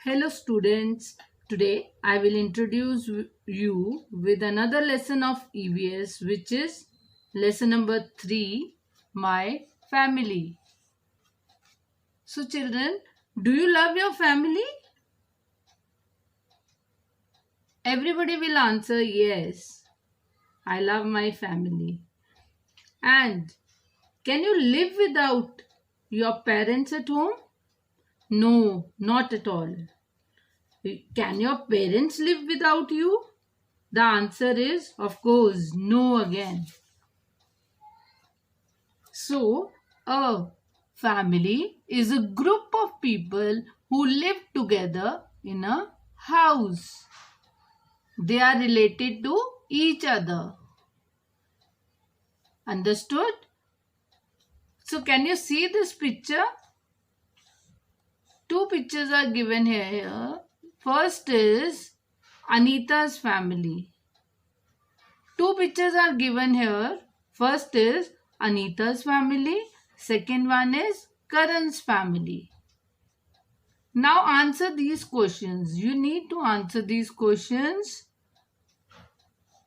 Hello students, today I will introduce you with another lesson of EVS, which is lesson number 3, My Family. So children, do you love your family? Everybody will answer yes, I love my family. And can you live without your parents at home? No, not at all. Can your parents live without you? The answer is, of course, no again. So, a family is a group of people who live together in a house. They are related to each other. Understood? So, can you see this picture? Two pictures are given here. First is Anita's family. Two pictures are given here. First is Anita's family. Second one is Karan's family. Now answer these questions. You need to answer these questions.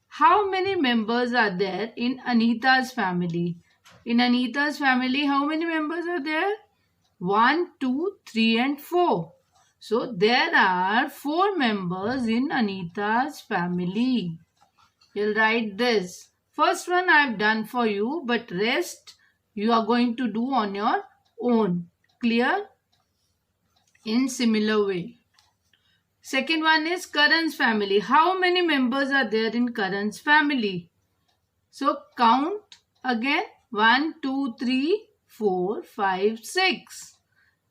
How many members are there in Anita's family? In Anita's family, how many members are there? 1, 2, 3 and 4. So there are 4 members in Anita's family. You'll write this. First one I have done for you, but rest you are going to do on your own. Clear? In similar way. Second one is Karan's family. How many members are there in Karan's family? So count again. 1, 2, 3, 4, 5, 6.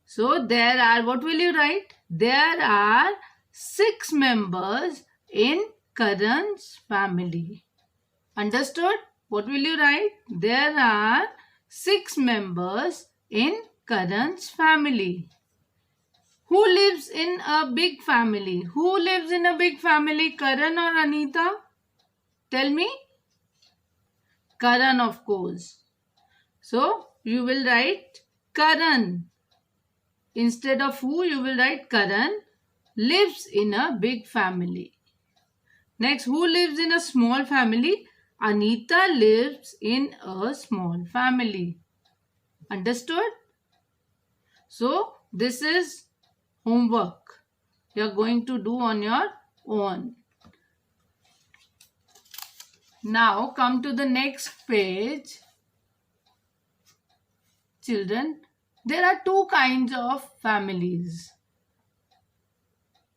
So there are, what will you write? There are 6 members in Karan's family. Understood? What will you write? There are 6 members in Karan's family. Who lives in a big family? Who lives in a big family? Karan or Anita? Tell me. Karan, of course. So, you will write Karan. Instead of who, you will write Karan lives in a big family. Next, who lives in a small family? Anita lives in a small family. Understood? So, this is homework you are going to do on your own. Now, come to the next page. Children, there are 2 kinds of families.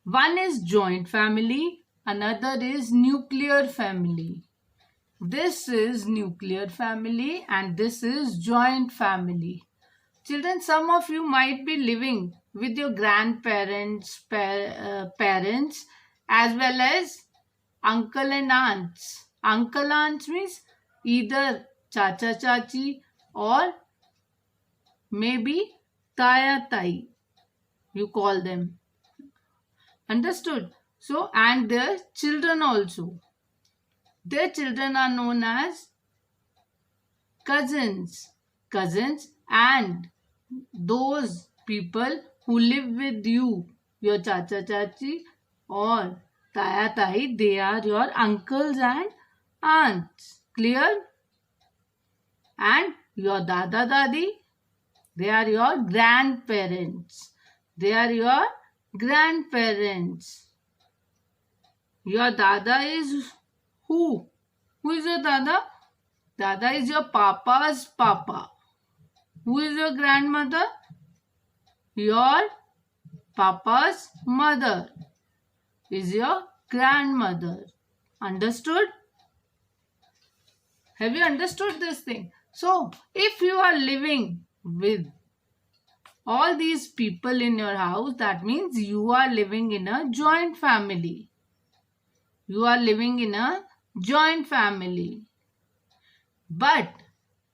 One is joint family, another is nuclear family. This is nuclear family and this is joint family. Children, some of you might be living with your grandparents, parents as well as uncle and aunts. Uncle aunts means either chacha chachi or maybe taya tai. You call them. Understood? So, and their children also. Their children are known as cousins. Cousins and those people who live with you, your chacha chachi or taya tai, they are your uncles and aunts. Clear? And your dada dadi, they are your grandparents. They are your grandparents. Your dada is who? Who is your dada? Dada is your papa's papa. Who is your grandmother? Your papa's mother is your grandmother. Understood? Have you understood this thing? So, if you are living with all these people in your house, that means you are living in a joint family. You are living in a joint family. But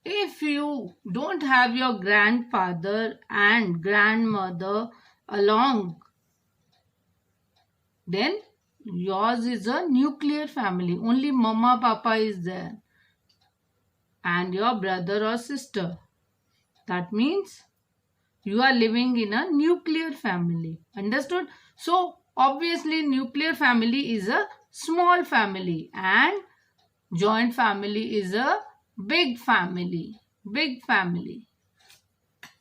if you don't have your grandfather and grandmother along, then yours is a nuclear family. Only mama, papa is there and your brother or sister. That means You are living in a nuclear family. Understood? So, obviously, nuclear family is a small family and joint family is a big family. Big family.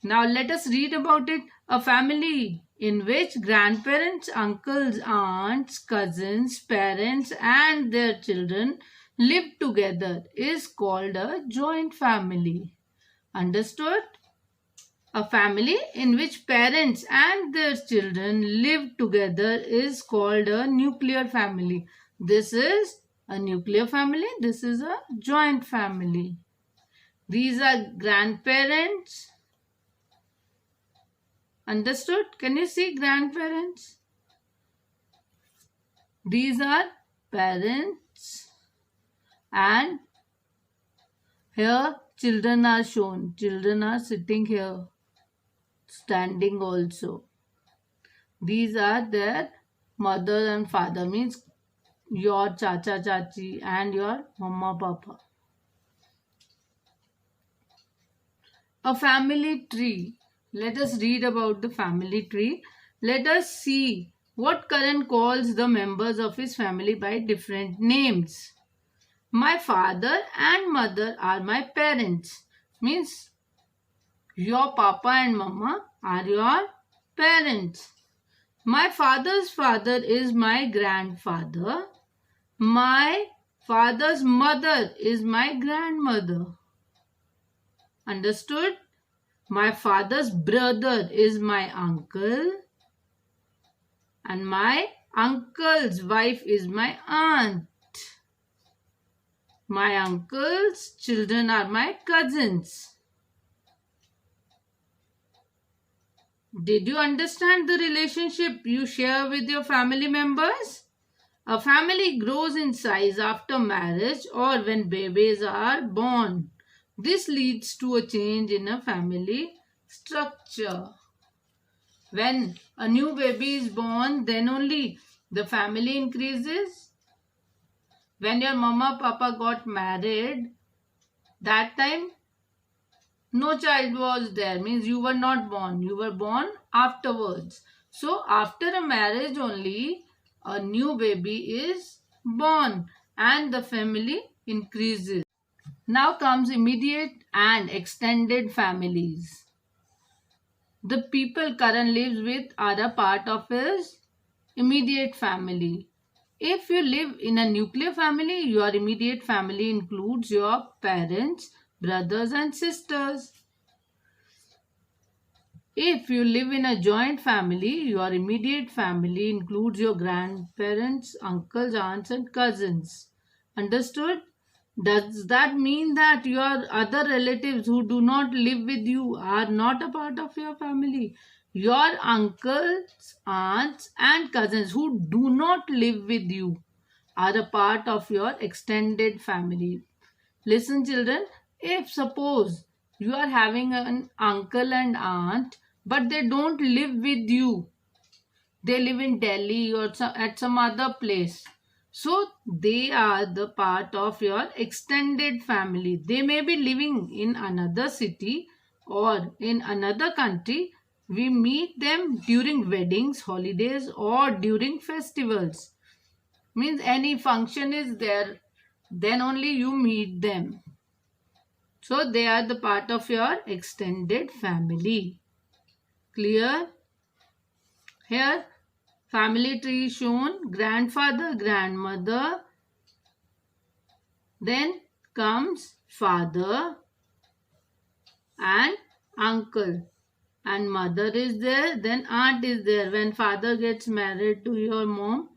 Now, let us read about it. A family in which grandparents, uncles, aunts, cousins, parents, and their children live together is called a joint family. Understood? A family in which parents and their children live together is called a nuclear family. This is a nuclear family. This is a joint family. These are grandparents. Understood? Can you see grandparents? These are parents and here children are shown. Children are sitting here, standing also. These are their mother and father, means your chacha chachi and your mama papa. A family tree. Let us read about the family tree. Let us see what Karan calls the members of his family by different names. My father and mother are my parents. Means your papa and mama are your parents. My father's father is my grandfather. My father's mother is my grandmother. Understood? My father's brother is my uncle. And my uncle's wife is my aunt. My uncle's children are my cousins. Did you understand the relationship you share with your family members? A family grows in size after marriage or when babies are born. This leads to a change in a family structure. When a new baby is born, then only the family increases. When your mama papa got married, that time no child was there, means you were not born. You were born afterwards. So after a marriage only, a new baby is born and the family increases. Now comes immediate and extended families. The people Karan lives with are a part of his immediate family. If you live in a nuclear family, your immediate family includes your parents, brothers and sisters. If you live in a joint family, your immediate family includes your grandparents, uncles, aunts and cousins. Understood? Does that mean that your other relatives who do not live with you are not a part of your family? Your uncles, aunts and cousins who do not live with you are a part of your extended family. Listen children, if suppose you are having an uncle and aunt but they don't live with you, they live in Delhi or at some other place, so they are the part of your extended family. They may be living in another city or in another country. We meet them during weddings, holidays or during festivals. Means any function is there, then only you meet them. So they are the part of your extended family. Clear? Here family tree shown, grandfather, grandmother, then comes father and uncle, and mother is there, then aunt is there. When father gets married to your mom,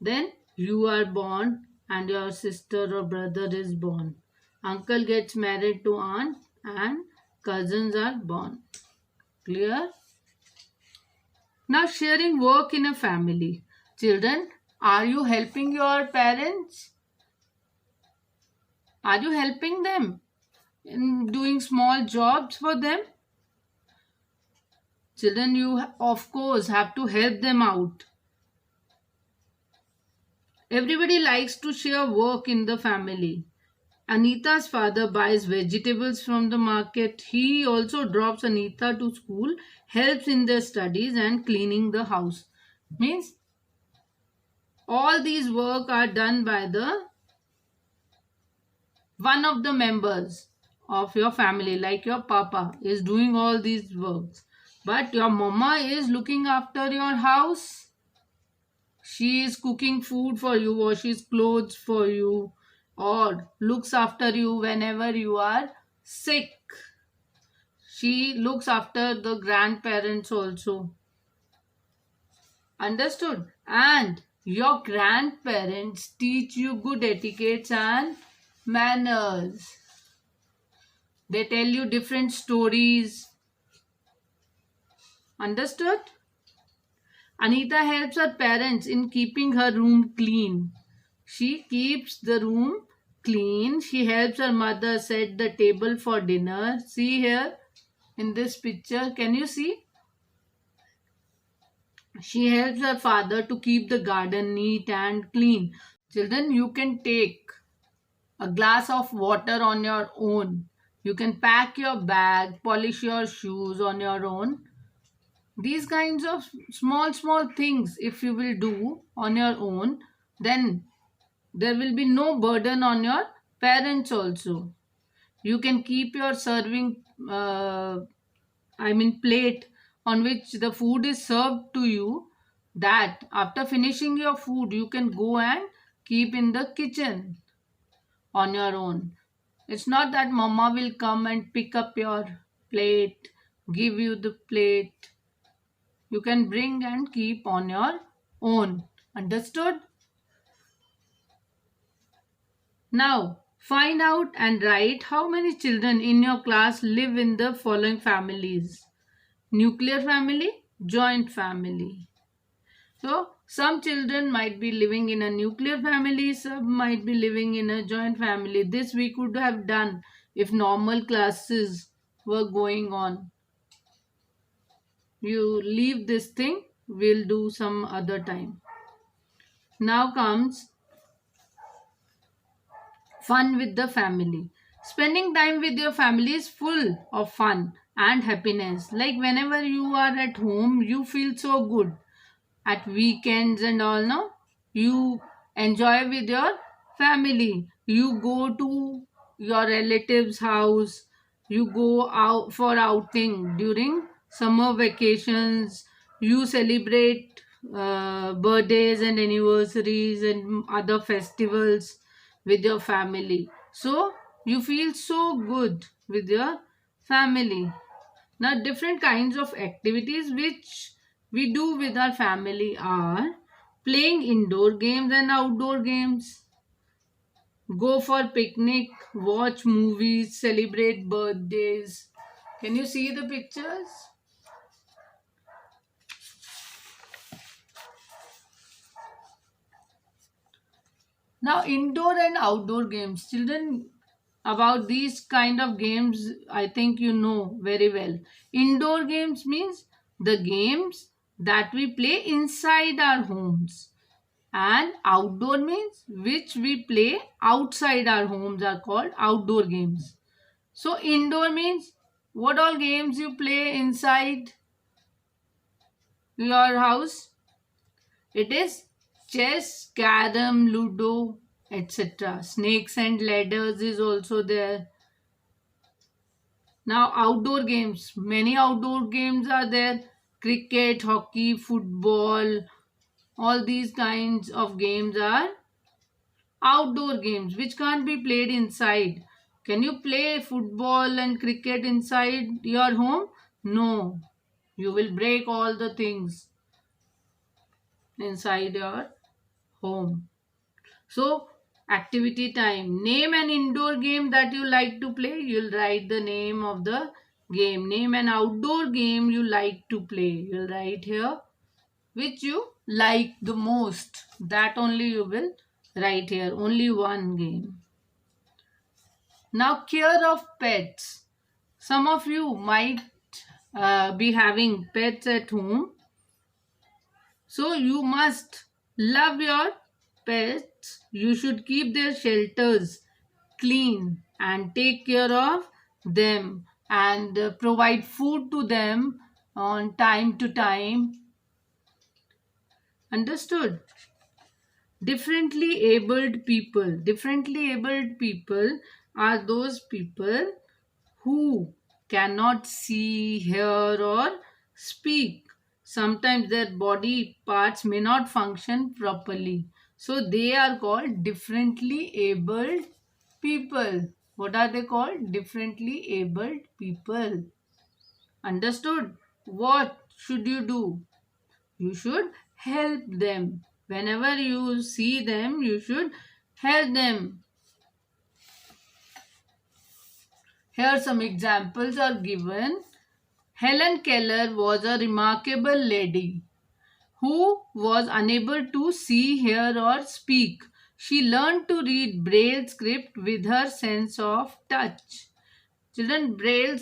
then you are born and your sister or brother is born. Uncle gets married to aunt and cousins are born. Clear? Now sharing work in a family. Children, are you helping your parents? Are you helping them in doing small jobs for them? Children, you of course have to help them out. Everybody likes to share work in the family. Anita's father buys vegetables from the market. He also drops Anita to school, helps in their studies and cleaning the house. Means all these work are done by the one of the members of your family, like your papa is doing all these works, but your mama is looking after your house. She is cooking food for you, washes clothes for you, or looks after you whenever you are sick. She looks after the grandparents also. Understood? And your grandparents teach you good etiquettes and manners. They tell you different stories. Understood? Anita helps her parents in keeping her room clean. She keeps the room clean. She helps her mother set the table for dinner. See here in this picture, can you see? She helps her father to keep the garden neat and clean. Children, you can take a glass of water on your own. You can pack your bag, polish your shoes on your own. These kinds of small things, if you will do on your own, then there will be no burden on your parents also. You can keep your serving, plate on which the food is served to you. That after finishing your food, you can go and keep in the kitchen on your own. It's not that mama will come and pick up your plate, give you the plate. You can bring and keep on your own. Understood? Now, find out and write how many children in your class live in the following families: nuclear family, joint family. So, some children might be living in a nuclear family, some might be living in a joint family. This we could have done if normal classes were going on. You leave this thing, we'll do some other time. Now comes fun with the family. Spending time with your family is full of fun and happiness. Like whenever you are at home, you feel so good. At weekends and all, no? You enjoy with your family. You go to your relatives' house. You go out for outing during summer vacations. You celebrate birthdays and anniversaries and other festivals with your family. So you feel so good with your family. Now, different kinds of activities which we do with our family are playing indoor games and outdoor games, go for picnic, watch movies, celebrate birthdays. Can you see the pictures? Now, indoor and outdoor games. Children, about these kind of games, I think you know very well. Indoor games means the games that we play inside our homes. And outdoor means which we play outside our homes are called outdoor games. So, indoor means what all games you play inside your house. It is chess, carom, ludo, etc. Snakes and ladders is also there. Now, outdoor games. Many outdoor games are there: cricket, hockey, football. All these kinds of games are outdoor games which can't be played inside. Can you play football and cricket inside your home? No. You will break all the things inside your home. So, activity time. Name an indoor game that you like to play. You'll write the name of the game. Name an outdoor game you like to play. You'll write here which you like the most. That only you will write here. Only one game. Now, care of pets. Some of you might be having pets at home. So, you must love your pets. You should keep their shelters clean and take care of them and provide food to them on time to time. Understood? Differently abled people are those people who cannot see, hear, or speak. Sometimes their body parts may not function properly. So they are called differently abled people. What are they called? Differently abled people. Understood? What should you do? You should help them. Whenever you see them, you should help them. Here some examples are given. Helen Keller was a remarkable lady who was unable to see, hear, or speak. She learned to read Braille script with her sense of touch. Children, Braille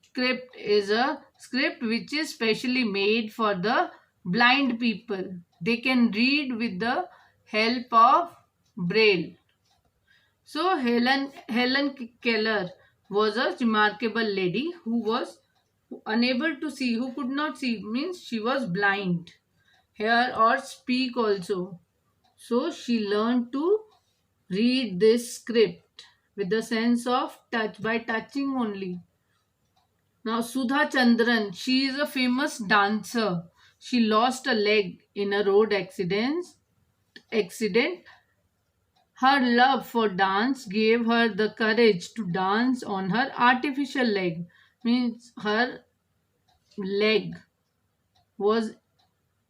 script is a script which is specially made for the blind people. They can read with the help of Braille. So Helen Keller was a remarkable lady who was unable to see, who could not see, means she was blind, hear or speak also. So she learned to read this script with the sense of touch, by touching only. Now Sudha Chandran, she is a famous dancer. She lost a leg in a road accident. Her love for dance gave her the courage to dance on her artificial leg. Means her leg was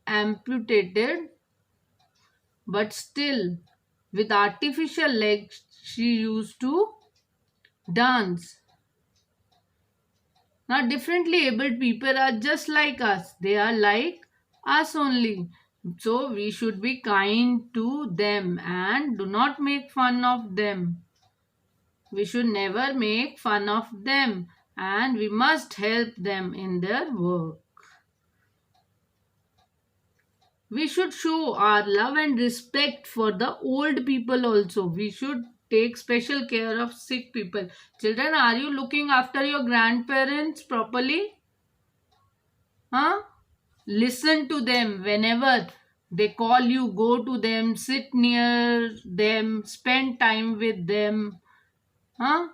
amputated, but still with artificial legs she used to dance. Now differently abled people are just like us. They are like us only. So we should be kind to them and do not make fun of them. We should never make fun of them and we must help them in their work. We should show our love and respect for the old people also. We should take special care of sick people. Children, are you looking after your grandparents properly? Huh? Listen to them whenever they call you, go to them, sit near them, spend time with them. Huh?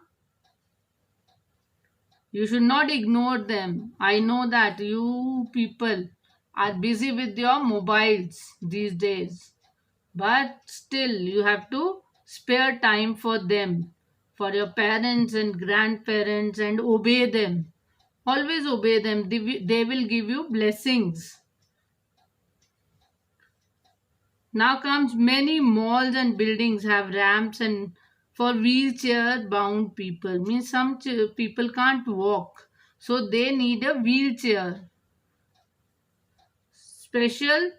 You should not ignore them. I know that you people are busy with your mobiles these days. But still, you have to spare time for them, for your parents and grandparents, and obey them. Always obey them. They will give you blessings. Now comes many malls and buildings have ramps and for wheelchair bound people. Means some people can't walk, so they need a wheelchair. Special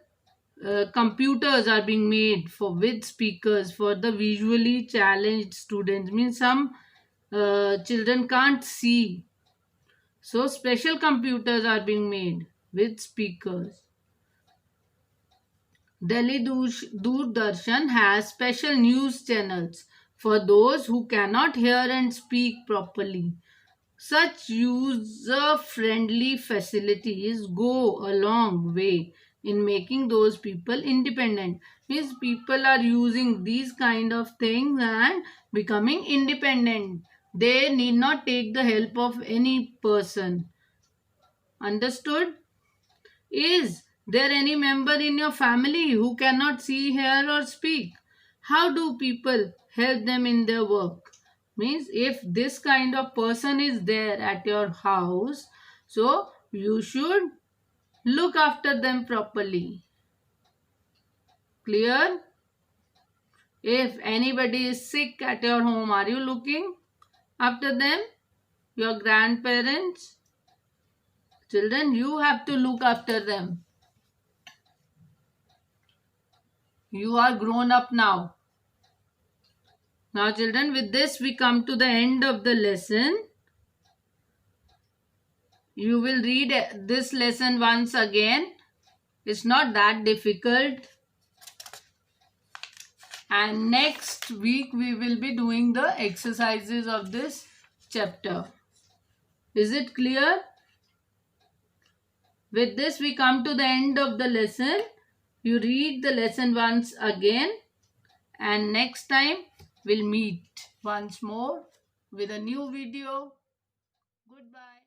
computers are being made for with speakers for the visually challenged students. Means some children can't see, so special computers are being made with speakers. Delhi Doordarshan has special news channels for those who cannot hear and speak properly. Such user-friendly facilities go a long way in making those people independent. Means people are using these kind of things and becoming independent. They need not take the help of any person. Understood? Is there any member in your family who cannot see, hear, or speak? How do people help them in their work? Means if this kind of person is there at your house, so you should look after them properly. Clear? If anybody is sick at your home, are you looking after them? Your grandparents? Children, you have to look after them. You are grown up now. Now children, with this we come to the end of the lesson. You will read this lesson once again. It's not that difficult. and next week we will be doing the exercises of this chapter. Is it clear? With this we come to the end of the lesson. You read the lesson once again, and next time we'll meet once more with a new video. Goodbye.